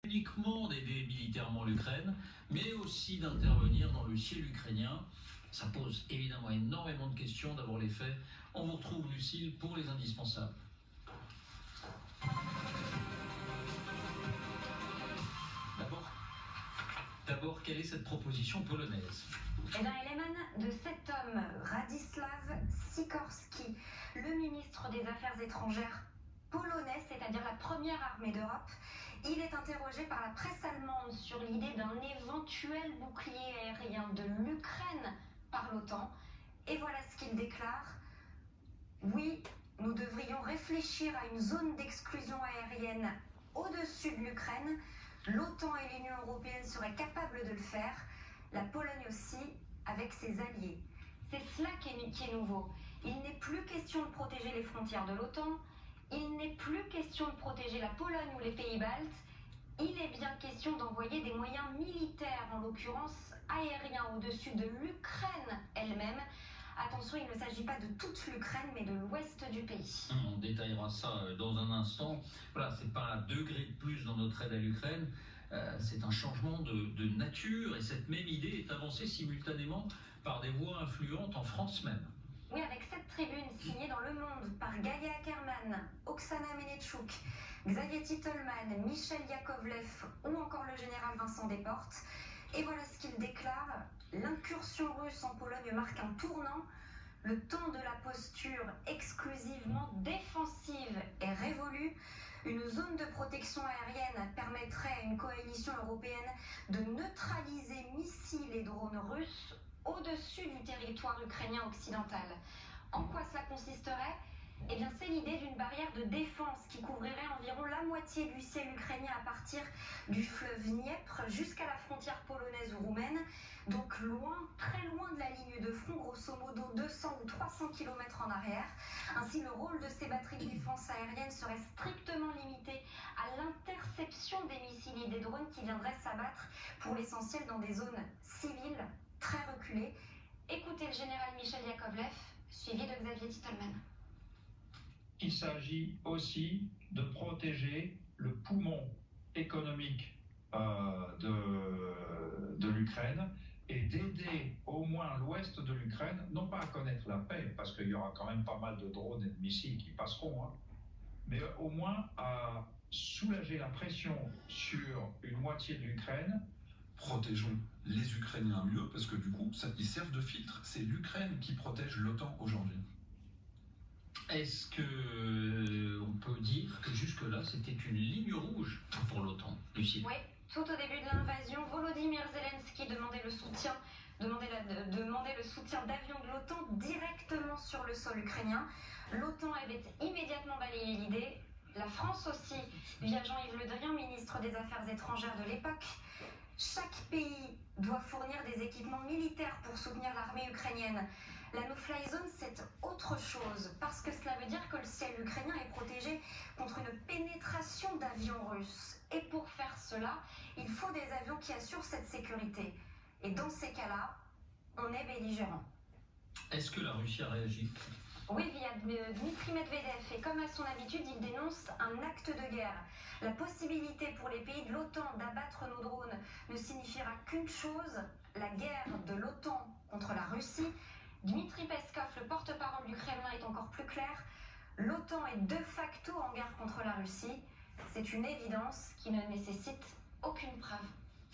uniquement d'aider militairement l'Ukraine, mais aussi d'intervenir dans le ciel ukrainien. Ça pose évidemment énormément de questions. D'abord les faits. On vous retrouve, Lucille, pour les indispensables. D'abord, quelle est cette proposition polonaise ? Elle émane de cet homme, Radzislaw Sikorski, le ministre des Affaires étrangères polonais, c'est-à-dire la première armée d'Europe. Il est interrogé par la presse allemande sur l'idée d'un éventuel bouclier aérien de l'Ukraine par l'OTAN. Et voilà ce qu'il déclare. Oui, nous devrions réfléchir à une zone d'exclusion aérienne au-dessus de l'Ukraine. L'OTAN et l'Union européenne seraient capables de le faire. La Pologne aussi, avec ses alliés. C'est cela qui est nouveau. Il n'est plus question de protéger les frontières de l'OTAN. Il n'est plus question de protéger la Pologne ou les pays baltes. Il est bien question d'envoyer des moyens militaires, en l'occurrence aériens, au-dessus de l'Ukraine elle-même. Attention, il ne s'agit pas de toute l'Ukraine, mais de l'ouest du pays. On détaillera ça dans un instant. Voilà, c'est pas un degré de plus dans notre aide à l'Ukraine. C'est un changement de nature, et cette même idée est avancée simultanément par des voix influentes en France même. Oui, avec cette tribune signée dans Le Monde par Gaïa Ackerman, Oksana Menechuk, Xavier Titelman, Michel Yakovlev ou encore le général Vincent Desportes. Et voilà ce qu'il déclare. L'incursion russe en Pologne marque un tournant. Le temps de la posture exclusivement défensive est révolu. Une zone de protection aérienne permettrait à une coalition européenne de neutraliser missiles et drones russes au-dessus du territoire ukrainien occidental. En quoi cela consisterait ? Eh bien, c'est l'idée d'une barrière de défense qui couvrirait environ la moitié du ciel ukrainien à partir du fleuve Dniepr jusqu'à la frontière polonaise ou roumaine. Donc loin, très loin de la ligne de front, grosso modo 200 ou 300 km en arrière. Ainsi, le rôle de ces batteries de défense aérienne serait strictement limité à l'interception des missiles et des drones qui viendraient s'abattre pour l'essentiel dans des zones civiles très reculées. Écoutez le général Michel Yakovlev, suivi de Xavier Titelman. Il s'agit aussi de protéger le poumon économique de l'Ukraine et d'aider au moins l'ouest de l'Ukraine, non pas à connaître la paix, parce qu'il y aura quand même pas mal de drones et de missiles qui passeront, mais au moins à soulager la pression sur une moitié de l'Ukraine. Protégeons les Ukrainiens mieux, parce que du coup, ils servent de filtre. C'est l'Ukraine qui protège l'OTAN aujourd'hui. Est-ce qu'on peut dire que jusque-là, c'était une ligne rouge pour l'OTAN, Lucie ? Oui, tout au début de l'invasion, Volodymyr Zelensky demandait le soutien d'avions de l'OTAN directement sur le sol ukrainien. L'OTAN avait immédiatement balayé l'idée. La France aussi, via Jean-Yves Le Drian, ministre des Affaires étrangères de l'époque. Chaque pays doit fournir des équipements militaires pour soutenir l'armée ukrainienne. La no-fly zone, c'est autre chose, parce que cela veut dire que le ciel ukrainien est protégé contre une pénétration d'avions russes. Et pour faire cela, il faut des avions qui assurent cette sécurité. Et dans ces cas-là, on est belligérant. Est-ce que la Russie a réagi ? Oui, via Dmitri Medvedev, et comme à son habitude, il dénonce un acte de guerre. La possibilité pour les pays de l'OTAN d'abattre nos drones ne signifiera qu'une chose, la guerre de l'OTAN contre la Russie. Dmitri Peskov, le porte-parole du Kremlin, est encore plus clair. L'OTAN est de facto en guerre contre la Russie. C'est une évidence qui ne nécessite aucune preuve.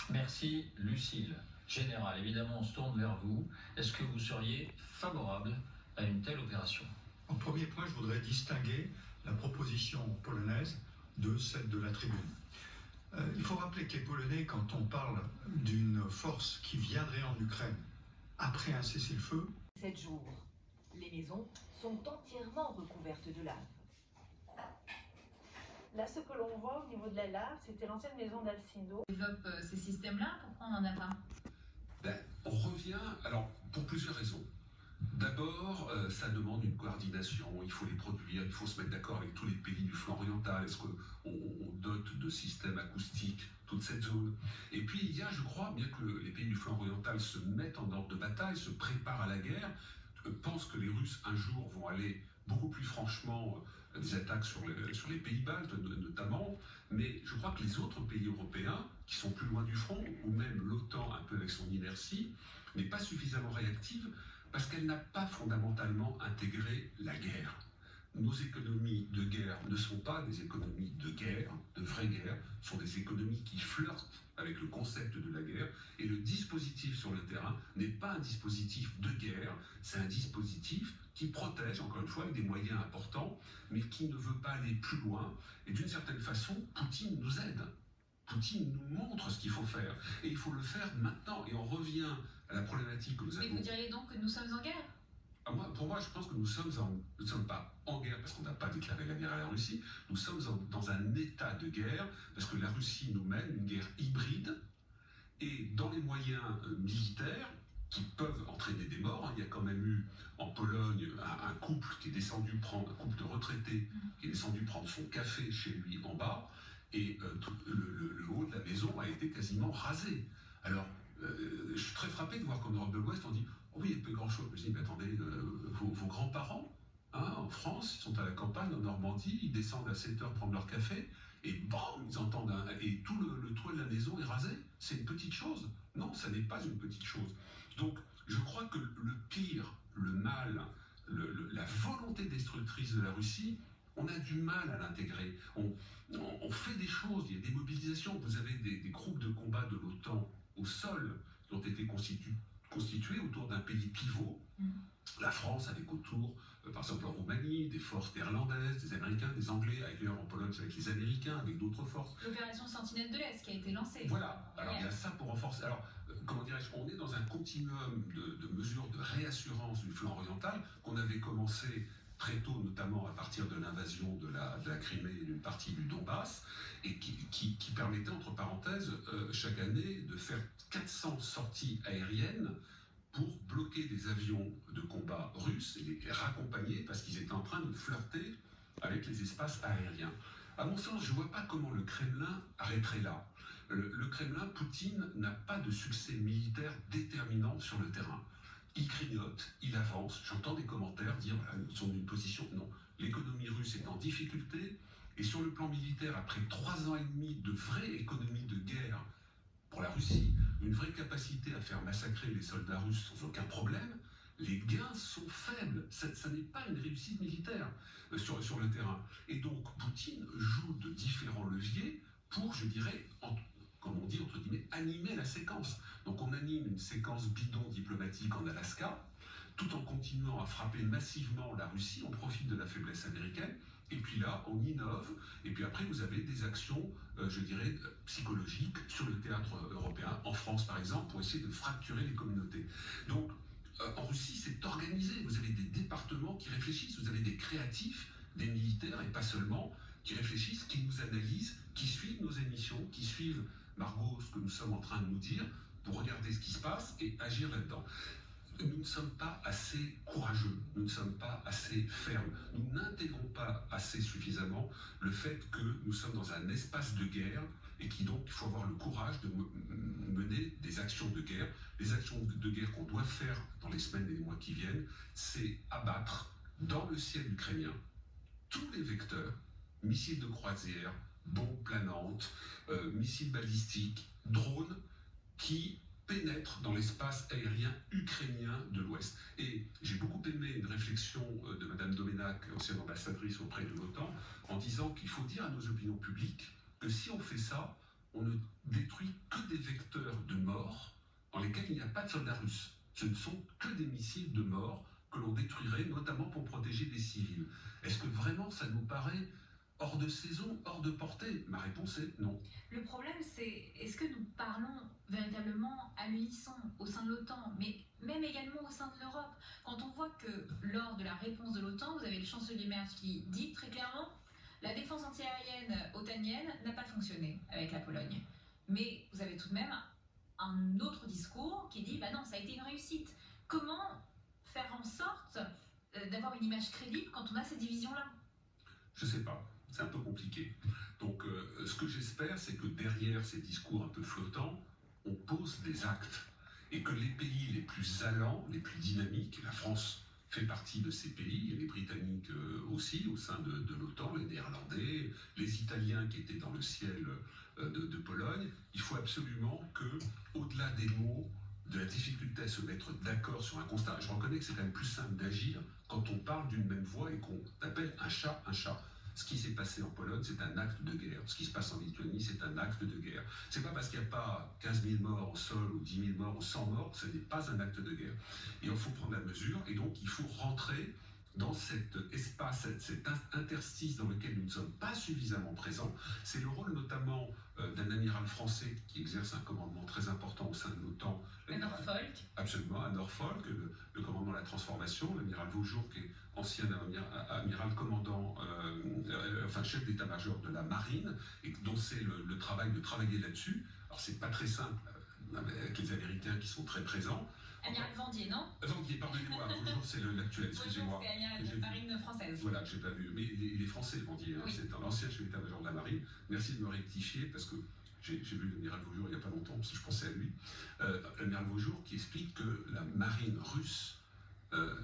Merci, Lucille. Général, évidemment, on se tourne vers vous. Est-ce que vous seriez favorable à une telle opération ? En premier point, je voudrais distinguer la proposition polonaise de celle de la tribune. Il faut rappeler que les Polonais, quand on parle d'une force qui viendrait en Ukraine après un cessez-le-feu, 7 jours, les maisons sont entièrement recouvertes de lave. Là, ce que l'on voit au niveau de la lave, c'était l'ancienne maison d'Alcindo. On développe ces systèmes-là, pourquoi on n'en a pas ? On revient, alors, pour plusieurs raisons. D'abord, ça demande une coordination, il faut les produire, il faut se mettre d'accord avec tous les pays du flanc oriental. Est-ce qu'on dote de systèmes acoustiques toute cette zone ? Et puis il y a, je crois, bien que les pays du flanc oriental se mettent en ordre de bataille, se préparent à la guerre, pensent que les Russes un jour vont aller beaucoup plus franchement des attaques sur les pays baltes notamment, mais je crois que les autres pays européens qui sont plus loin du front, ou même l'OTAN, un peu avec son inertie, n'est pas suffisamment réactive parce qu'elle n'a pas fondamentalement intégré la guerre. Nos économies de guerre ne sont pas des économies de guerre, de vraie guerre, sont des économies qui flirtent avec le concept de la guerre, et le dispositif sur le terrain n'est pas un dispositif de guerre, c'est un dispositif qui protège, encore une fois, avec des moyens importants, mais qui ne veut pas aller plus loin, et d'une certaine façon, Poutine nous aide. Poutine nous montre ce qu'il faut faire, et il faut le faire maintenant, et on revient à la problématique que nous avons... Mais vous diriez donc que nous sommes en guerre? Pour moi, je pense que nous ne sommes pas en guerre parce qu'on n'a pas déclaré la guerre à la Russie. Nous sommes dans un état de guerre parce que la Russie nous mène une guerre hybride et dans les moyens militaires qui peuvent entraîner des morts. Il y a quand même eu en Pologne un couple qui est descendu prendre, un couple de retraités qui est descendu prendre son café chez lui en bas et le haut de la maison a été quasiment rasé. Alors, je suis très frappé de voir qu'en Europe de l'Ouest, on dit « Oh oui, il n'y a pas grand-chose ». Je me dis « Mais attendez, vos grands-parents, en France, ils sont à la campagne, en Normandie, ils descendent à 7 heures prendre leur café, et bam, ils entendent et tout le toit de la maison est rasé. C'est une petite chose. Non, ça n'est pas une petite chose. Donc, je crois que le pire, le mal, la volonté destructrice de la Russie, on a du mal à l'intégrer. On fait des choses, il y a des mobilisations. Vous avez des groupes de combat de l'OTAN au sol qui ont été constitués autour d'un pays pivot. La France avec autour, par exemple en Roumanie, des forces néerlandaises, des Américains, des Anglais, ailleurs en Pologne avec les Américains, avec d'autres forces. L'opération Sentinelle de l'Est qui a été lancée. Voilà, alors il y a ça pour renforcer. Alors, comment dirais-je, on est dans un continuum de mesures de réassurance du flanc oriental qu'on avait commencé très tôt, notamment à partir de l'invasion de la Crimée et d'une partie du Donbass, et qui permettait, entre parenthèses, chaque année de faire 400 sorties aériennes pour bloquer des avions de combat russes et les raccompagner parce qu'ils étaient en train de flirter avec les espaces aériens. À mon sens, je ne vois pas comment le Kremlin arrêterait là. Le Kremlin, Poutine, n'a pas de succès militaire déterminant sur le terrain. Il grignote, il avance. J'entends des commentaires dire voilà, ils sont dans une position. Non, l'économie russe est en difficulté. Et sur le plan militaire, après 3 ans et demi de vraie économie de guerre pour la Russie, une vraie capacité à faire massacrer les soldats russes sans aucun problème, les gains sont faibles. Ça n'est pas une réussite militaire sur le terrain. Et donc, Poutine joue de différents leviers pour, je dirais, comme on dit, entre guillemets, animer la séquence. Donc on anime une séquence bidon diplomatique en Alaska, tout en continuant à frapper massivement la Russie, on profite de la faiblesse américaine, et puis là, on innove, et puis après vous avez des actions, je dirais, psychologiques sur le théâtre européen, en France par exemple, pour essayer de fracturer les communautés. Donc, en Russie, c'est organisé, vous avez des départements qui réfléchissent, vous avez des créatifs, des militaires, et pas seulement, qui réfléchissent, qui nous analysent, qui suivent nos émissions, qui suivent, Margot, ce que nous sommes en train de nous dire, pour regarder ce qui se passe et agir là-dedans. Nous ne sommes pas assez courageux, nous ne sommes pas assez fermes, nous n'intégrons pas assez suffisamment le fait que nous sommes dans un espace de guerre et qu'il donc il faut avoir le courage de mener des actions de guerre. Les actions de guerre qu'on doit faire dans les semaines et les mois qui viennent, c'est abattre dans le ciel ukrainien tous les vecteurs, missiles de croisière, bombes planantes, missiles balistiques, drones qui pénètrent dans l'espace aérien ukrainien de l'Ouest. Et j'ai beaucoup aimé une réflexion de Madame Domenac, ancienne ambassadrice auprès de l'OTAN, en disant qu'il faut dire à nos opinions publiques que si on fait ça, on ne détruit que des vecteurs de mort dans lesquels il n'y a pas de soldats russes. Ce ne sont que des missiles de mort que l'on détruirait, notamment pour protéger des civils. Est-ce que vraiment ça nous paraît hors de saison, hors de portée? Ma réponse est non. Le problème, c'est est-ce que nous parlons véritablement à l'unisson au sein de l'OTAN, mais même également au sein de l'Europe? Quand on voit que lors de la réponse de l'OTAN, vous avez le chancelier Merz qui dit très clairement la défense antiaérienne otanienne n'a pas fonctionné avec la Pologne. Mais vous avez tout de même un autre discours qui dit bah non, ça a été une réussite. Comment faire en sorte d'avoir une image crédible quand on a ces divisions-là? Je ne sais pas. C'est un peu compliqué. Donc, ce que j'espère, c'est que derrière ces discours un peu flottants, on pose des actes. Et que les pays les plus allants, les plus dynamiques, la France fait partie de ces pays, et les Britanniques aussi, au sein de l'OTAN, les Néerlandais, les Italiens qui étaient dans le ciel de Pologne, il faut absolument que, au-delà des mots, de la difficulté à se mettre d'accord sur un constat, je reconnais que c'est quand même plus simple d'agir quand on parle d'une même voix et qu'on appelle un chat un chat. Ce qui s'est passé en Pologne, c'est un acte de guerre. Ce qui se passe en Lituanie, c'est un acte de guerre. C'est pas parce qu'il n'y a pas 15 000 morts au sol, ou 10 000 morts, ou 100 morts, ce n'est pas un acte de guerre. Et il faut prendre la mesure, et donc il faut rentrer dans cet espace, cet interstice dans lequel nous ne sommes pas suffisamment présents. C'est le rôle notamment d'un amiral français qui exerce un commandement très important au sein de l'OTAN. À Norfolk. Absolument, à Norfolk, le commandement de la transformation, l'amiral Vaujour, qui est ancien amiral commandant, chef d'état-major de la marine, et dont c'est le travail de travailler là-dessus. Alors c'est pas très simple avec les Américains qui sont très présents. Amiral Vendier, non? Vendier, pardonnez-moi, Vaujour c'est l'actuel, excusez-moi. C'est amiral de marine française. Voilà, que j'ai pas vu. Mais il est français, Vendier, Oui. C'est un ancien chef d'état-major de la marine. Merci de me rectifier, parce que j'ai vu l'amiral Vaujour il n'y a pas longtemps, parce que je pensais à lui. L'amiral Vaujour qui explique que la marine russe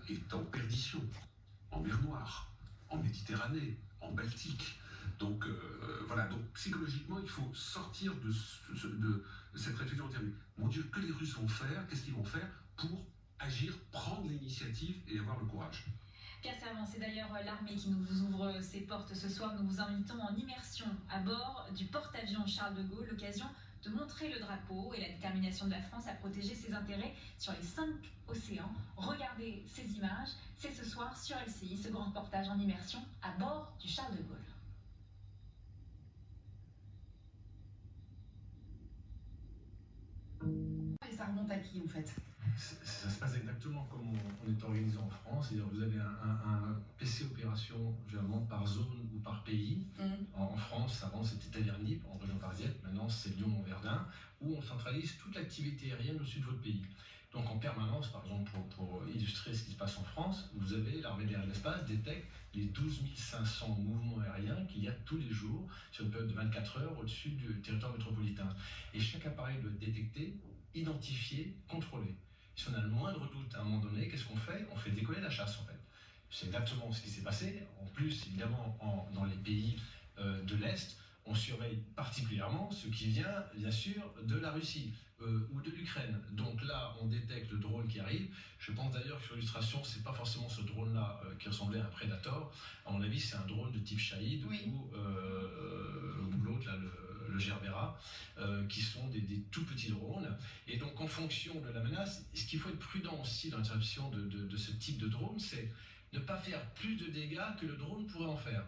est en perdition, en mer Noire, en Méditerranée, en Baltique. Donc voilà, donc psychologiquement, il faut sortir de cette réflexion en disant, mon Dieu, que les Russes vont faire, qu'est-ce qu'ils vont faire pour agir, prendre l'initiative et avoir le courage. Pierre Servan, c'est d'ailleurs l'armée qui nous ouvre ses portes ce soir. Nous vous invitons en immersion à bord du porte-avions Charles de Gaulle, l'occasion de montrer le drapeau et la détermination de la France à protéger ses intérêts sur les 5 océans. Regardez ces images, c'est ce soir sur LCI, ce grand reportage en immersion à bord du Charles de Gaulle. Et ça remonte à qui en fait? Ça se passe exactement comme on est organisé en France. C'est-à-dire vous avez un PC opération généralement par zone ou par pays. En France, avant c'était Tavernip en région parisienne, maintenant c'est Lyon-Montverdun, où on centralise toute l'activité aérienne au sud de votre pays. Donc en permanence, par exemple, pour illustrer ce qui se passe en France, vous avez l'armée de l'air et de l'espace détecte les 12 500 mouvements aériens qu'il y a tous les jours sur une période de 24 heures au-dessus du territoire métropolitain. Et chaque appareil doit être détecté, identifié, contrôlé. Si on a le moindre doute à un moment donné, qu'est-ce qu'on fait? On fait décoller la chasse en fait. C'est exactement ce qui s'est passé. En plus, évidemment, dans les pays de l'Est, on surveille particulièrement ce qui vient, bien sûr, de la Russie ou de l'Ukraine. Donc là, on détecte le drone qui arrive. Je pense d'ailleurs que sur l'illustration, c'est pas forcément ce drone-là qui ressemblait à un Predator. À mon avis, c'est un drone de type Shahid ou l'autre, là, le Gerbera, qui sont des tout petits drones. Et donc, en fonction de la menace, ce qu'il faut être prudent aussi dans l'interception de ce type de drone, c'est ne pas faire plus de dégâts que le drone pourrait en faire.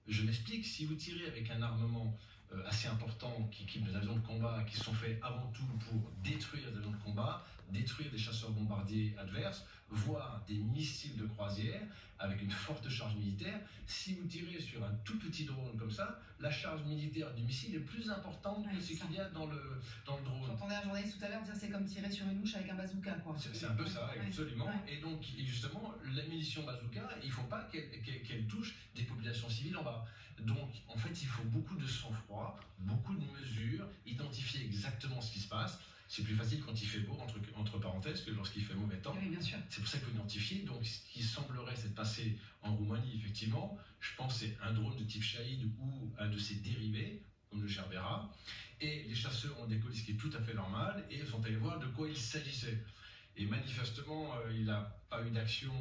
Je m'explique, si vous tirez avec un armement assez important qui équipe des avions de combat qui sont faits avant tout pour détruire des avions de combat, détruire des chasseurs bombardiers adverses, voire des missiles de croisière avec une forte charge militaire, si vous tirez sur un tout petit drone comme ça, la charge militaire du missile est plus importante que ce qu'il y a dans le drone. J'entendais un journaliste tout à l'heure dire c'est comme tirer sur une mouche avec un bazooka, quoi. C'est un peu ça, absolument. Ouais. Et donc, justement, la munition bazooka, il ne faut pas qu'elle touche des populations civiles en bas. Donc, en fait, il faut beaucoup de sang-froid, beaucoup de mesures, identifier exactement ce qui se passe. C'est plus facile quand il fait beau, entre parenthèses, que lorsqu'il fait mauvais temps. Oui, bien sûr. C'est pour ça qu'il faut identifier. Donc, ce qui semblerait s'être passé en Roumanie, effectivement, je pense c'est un drone de type Shahid ou un de ses dérivés, comme le Gerbera. Et les chasseurs ont décollé, ce qui est tout à fait normal, et sont allés voir de quoi il s'agissait. Et manifestement, il n'a pas eu d'action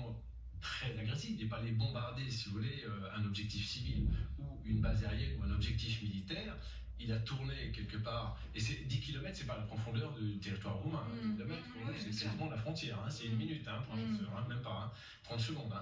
très agressif, il n'est pas allé bombarder, si vous voulez, un objectif civil ou une base aérienne ou un objectif militaire. Il a tourné quelque part, et c'est 10 km, c'est pas la profondeur du territoire roumain. 10 km, c'est quasiment la frontière, c'est une minute pour un chasseur, même pas 30 secondes.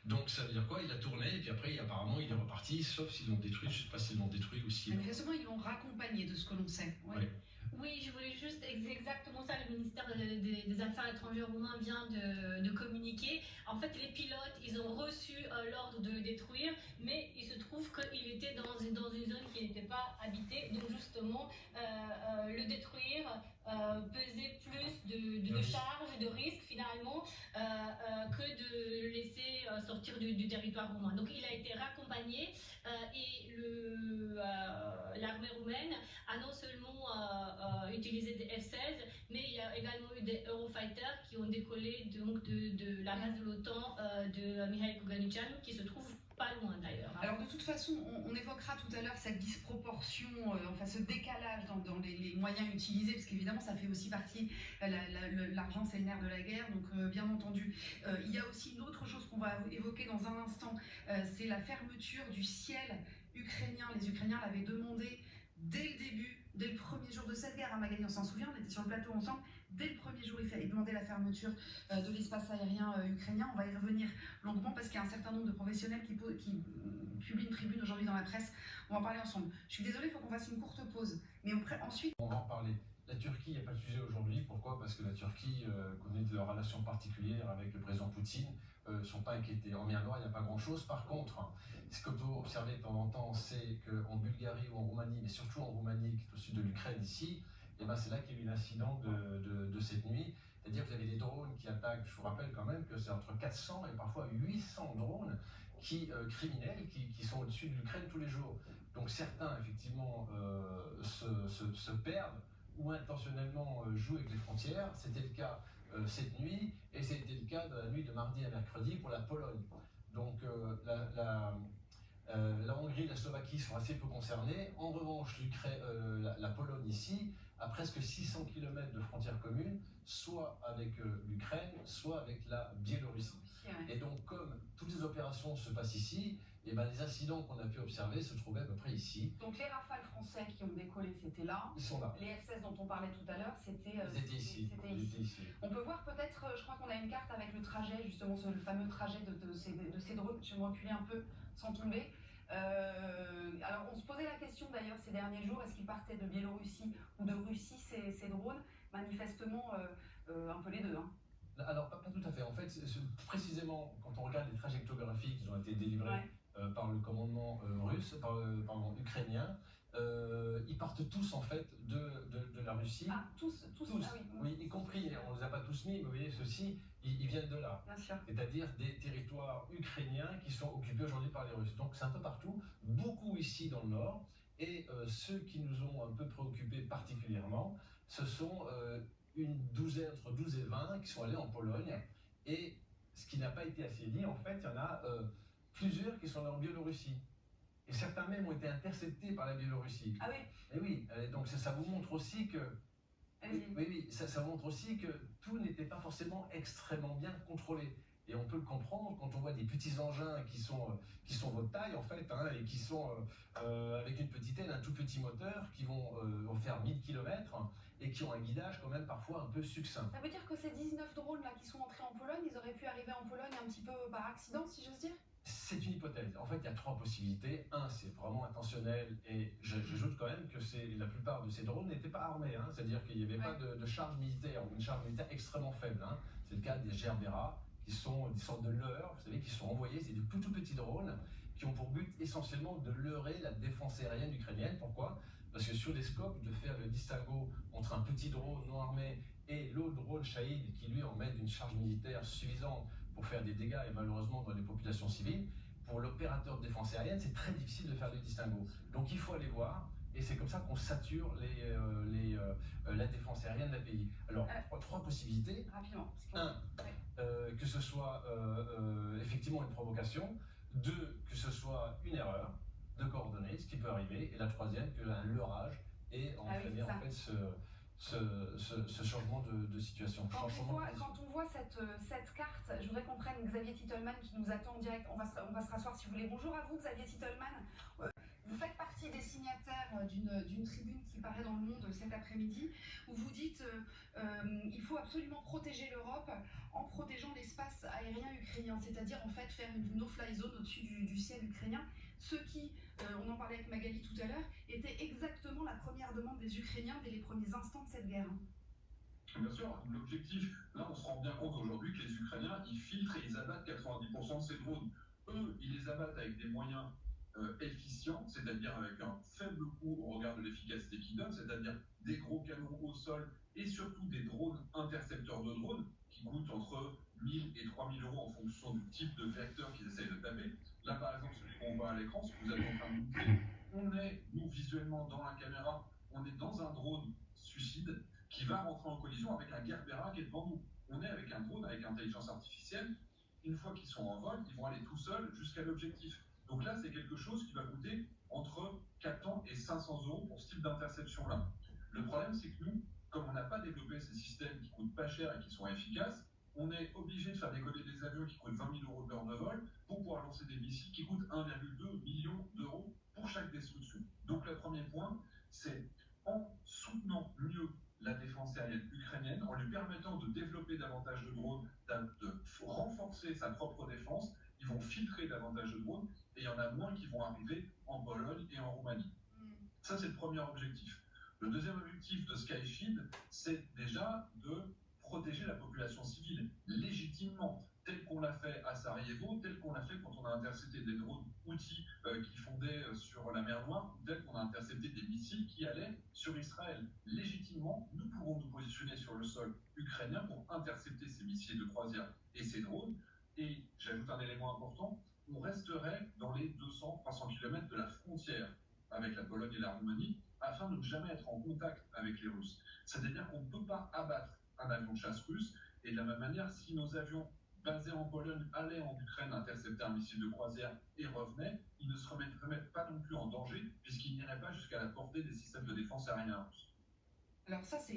Donc ça veut dire quoi? Il a tourné, et puis après, apparemment, il est reparti, sauf s'ils l'ont détruit, je ne sais pas s'ils l'ont détruit ou s'ils... Manifestement, ils l'ont raccompagné de ce que l'on sait. Ouais. Oui, je voulais juste exactement ça. Le ministère des Affaires étrangères roumain vient de communiquer. En fait, les pilotes, ils ont reçu l'ordre de le détruire, mais il se trouve qu'il était dans une zone qui n'était pas habitée. Donc justement, le détruire pesait plus de charges, de risques finalement, que de le laisser sortir du territoire roumain. Donc il a été raccompagné et l'armée roumaine a non seulement utilisé des F-16, mais il y a également eu des Eurofighters qui ont décollé donc de la base de l'OTAN de Mikhail Kogalnichan, qui se trouve pas loin d'ailleurs. Alors de toute façon, on évoquera tout à l'heure cette disproportion, enfin ce décalage dans les moyens utilisés, parce qu'évidemment ça fait aussi partie, l'argent c'est le nerf de la guerre, donc bien entendu. Il y a aussi une autre chose qu'on va évoquer dans un instant, c'est la fermeture du ciel ukrainien. Les Ukrainiens l'avaient demandé dès le début, dès le premier jour de cette guerre, Magali, on s'en souvient, on était sur le plateau ensemble, dès le premier jour, il demandait la fermeture de l'espace aérien ukrainien. On va y revenir longuement parce qu'il y a un certain nombre de professionnels qui publient une tribune aujourd'hui dans la presse. On va en parler ensemble. Je suis désolée, il faut qu'on fasse une courte pause. Mais ensuite... On va en parler. La Turquie, il n'y a pas de sujet aujourd'hui. Pourquoi? Parce que la Turquie connaît de leurs relations particulières avec le président Poutine. Ne sont pas inquiétés. En mer Noire, il n'y a pas grand-chose. Par contre, ce que vous observez de temps en temps, c'est qu'en Bulgarie ou en Roumanie, mais surtout en Roumanie, qui est au sud de l'Ukraine ici, et ben c'est là qu'il y a eu l'incident de cette nuit. C'est-à-dire que vous avez des drones qui attaquent. Je vous rappelle quand même que c'est entre 400 et parfois 800 drones criminels qui sont au-dessus de l'Ukraine tous les jours. Donc certains, effectivement, se perdent ou intentionnellement jouent avec les frontières. C'était le cas cette nuit, et c'était le cas de la nuit de mardi à mercredi pour la Pologne. Donc la Hongrie et la Slovaquie sont assez peu concernés. En revanche, la Pologne ici a presque 600 km de frontières communes, soit avec l'Ukraine, soit avec la Biélorussie. Et donc, comme toutes les opérations se passent ici, et ben, les incidents qu'on a pu observer se trouvaient à peu près ici. Donc les Rafales français qui ont décollé, c'était là. Ils sont là. Les F-16 dont on parlait tout à l'heure, c'était ici. On peut voir peut-être, je crois qu'on a une carte avec le trajet, justement, le fameux trajet de ces drones. Je vais me reculer un peu sans tomber. Alors on se posait la question d'ailleurs ces derniers jours, est-ce qu'ils partaient de Biélorussie ou de Russie ces drones? Manifestement un peu les deux. Hein. Alors pas tout à fait. En fait, précisément quand on regarde les trajectographies qui ont été délivrées par le commandement ukrainien, ils partent tous en fait de la Russie. Ah, tous. Ah, oui, y compris, on ne les a pas tous mis, mais vous voyez, ceux-ci, ils viennent de là. C'est-à-dire des territoires ukrainiens qui sont occupés aujourd'hui par les Russes. Donc c'est un peu partout, beaucoup ici dans le nord. Et ceux qui nous ont un peu préoccupés particulièrement, ce sont une douzaine, entre 12 et 20, qui sont allés en Pologne. Et ce qui n'a pas été assez dit, en fait, il y en a plusieurs qui sont allés en Biélorussie. Et certains même ont été interceptés par la Biélorussie. Ah oui. Et oui, donc ça vous montre aussi que... Oui, ça montre aussi que tout n'était pas forcément extrêmement bien contrôlé. Et on peut le comprendre quand on voit des petits engins qui sont votre taille, en fait, hein, et qui sont avec une petite aile, un tout petit moteur, qui vont faire 1000 km et qui ont un guidage quand même parfois un peu succinct. Ça veut dire que ces 19 drones-là qui sont entrés en Pologne, ils auraient pu arriver en Pologne un petit peu par accident, si j'ose dire? C'est une hypothèse. En fait, il y a trois possibilités. Un, c'est vraiment intentionnel, et j'ajoute quand même que la plupart de ces drones n'étaient pas armés. Hein. C'est-à-dire qu'il n'y avait pas de charge militaire, ou une charge militaire extrêmement faible. Hein. C'est le cas des Gerbera, qui sont des sortes de leurres, vous savez, qui sont envoyés. C'est des tout petits drones qui ont pour but essentiellement de leurrer la défense aérienne ukrainienne. Pourquoi? Parce que sur les scopes, de faire le distinguo entre un petit drone non armé et l'autre drone Shahid, qui lui en met une charge militaire suffisante pour faire des dégâts, et malheureusement dans les populations civiles, pour l'opérateur de défense aérienne, c'est très difficile de faire le distinguo. Donc il faut aller voir, et c'est comme ça qu'on sature la défense aérienne d'un pays. Alors, trois possibilités. Rapidement. Un, que ce soit effectivement une provocation. Deux, que ce soit une erreur de coordonnées, ce qui peut arriver. Et la troisième, qu'un leurrage ait entraîné en fait ce changement de situation. Quand on voit cette carte, je voudrais qu'on prenne Xavier Titelman qui nous attend en direct. On va se rasseoir si vous voulez. Bonjour à vous, Xavier Titelman. Vous faites partie des signataires d'une tribune qui paraît dans Le Monde cet après-midi, où vous dites il faut absolument protéger l'Europe en protégeant l'espace aérien ukrainien, c'est-à-dire en fait faire une no-fly zone au-dessus du ciel ukrainien. Ce qui, on en parlait avec Magali tout à l'heure, était exactement la première demande des Ukrainiens dès les premiers instants de cette guerre. Bien sûr, l'objectif, là on se rend bien compte aujourd'hui que les Ukrainiens, ils filtrent et ils abattent 90% de ces drones. Eux, ils les abattent avec des moyens efficients, c'est-à-dire avec un faible coût au regard de l'efficacité qu'ils donnent, c'est-à-dire des gros canons au sol et surtout des drones intercepteurs de drones qui coûtent entre 1000 et 3000 euros en fonction du type de vecteur qu'ils essayent de taper. Là, par exemple, celui qu'on voit à l'écran, ce que vous êtes en train de montrer, on est, nous, visuellement, dans la caméra, on est dans un drone suicide qui va rentrer en collision avec un Gerbera qui est devant nous. On est avec un drone avec intelligence artificielle. Une fois qu'ils sont en vol, ils vont aller tout seuls jusqu'à l'objectif. Donc là, c'est quelque chose qui va coûter entre 400 et 500 euros pour ce type d'interception-là. Le problème, c'est que nous, comme on n'a pas développé ces systèmes qui coûtent pas cher et qui sont efficaces, on est obligé de faire décoller des avions qui coûtent 20 000 euros de l'heure de vol pour pouvoir lancer des missiles qui coûtent 1,2 million d'euros pour chaque destruction. Donc le premier point, c'est en soutenant mieux la défense aérienne ukrainienne, en lui permettant de développer davantage de drones, de renforcer sa propre défense, ils vont filtrer davantage de drones et il y en a moins qui vont arriver en Pologne et en Roumanie. Ça, c'est le premier objectif. Le deuxième objectif de Sky Shield, c'est déjà de protéger la population civile légitimement, tel qu'on l'a fait à Sarajevo, tel qu'on l'a fait quand on a intercepté des drones outils qui fondaient sur la mer Noire, ou tel qu'on a intercepté des missiles qui allaient sur Israël. Légitimement, nous pouvons nous positionner sur le sol ukrainien pour intercepter ces missiles de croisière et ces drones. Et j'ajoute un élément important, on resterait dans les 200-300 km de la frontière avec la Pologne et la Roumanie, afin de ne jamais être en contact avec les Russes. C'est-à-dire qu'on ne peut pas abattre un avion de chasse russe, et de la même manière, si nos avions basés en Pologne allaient en Ukraine intercepter un missile de croisière et revenaient, ils ne se remettraient pas non plus en danger, puisqu'ils n'iraient pas jusqu'à la portée des systèmes de défense aériens russes. Alors ça, c'est